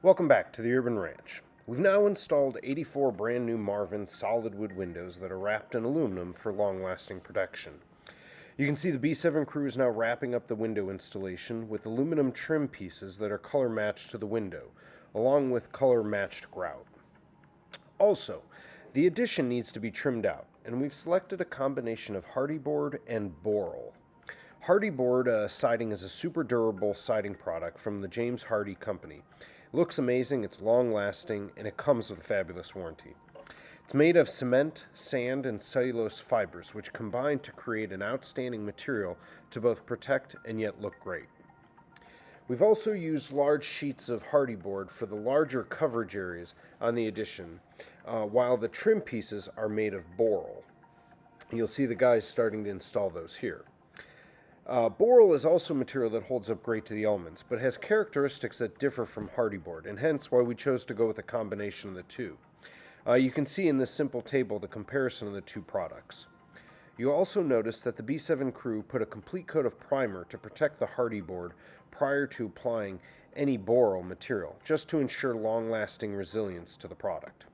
Welcome back to the Urban Ranch. We've now installed 84 brand new Marvin solid wood windows that are wrapped in aluminum for long-lasting protection. You can see the B7 crew is now wrapping up the window installation with aluminum trim pieces that are color matched to the window, along with color matched grout. Also, the addition needs to be trimmed out, and we've selected a combination of HardieBoard and Boral. Hardie Board siding is a super durable siding product from the James Hardie company. It looks amazing, it's long lasting, and it comes with a fabulous warranty. It's made of cement, sand, and cellulose fibers, which combine to create an outstanding material to both protect and yet look great. We've also used large sheets of Hardie Board for the larger coverage areas on the addition, while the trim pieces are made of Boral. You'll see the guys starting to install those here. Boral is also material that holds up great to the elements, but has characteristics that differ from Hardie Board, and hence why we chose to go with a combination of the two. You can see in this simple table the comparison of the two products. You'll also notice that the B7 crew put a complete coat of primer to protect the Hardie Board prior to applying any Boral material, just to ensure long-lasting resilience to the product.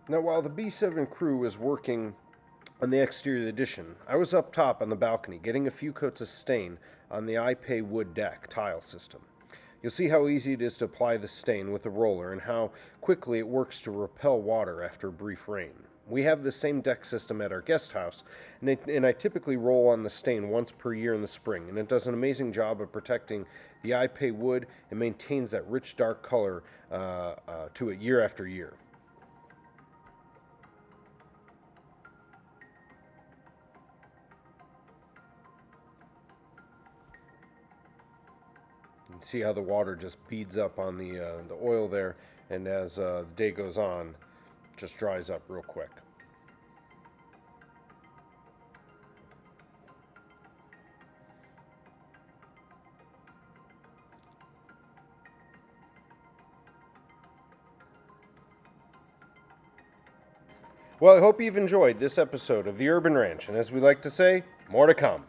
Now, while the B7 crew was working on the exterior addition, I was up top on the balcony getting a few coats of stain on the iPay wood deck tile system. You'll see how easy it is to apply the stain with a roller and how quickly it works to repel water after a brief rain. We have the same deck system at our guest house, and I typically roll on the stain once per year in the spring, and it does an amazing job of protecting the iPay wood and maintains that rich dark color to it year after year. You see how the water just beads up on the oil there, and as the day goes on, just dries up real quick. Well, I hope you've enjoyed this episode of the Urban Ranch, and as we like to say, more to come.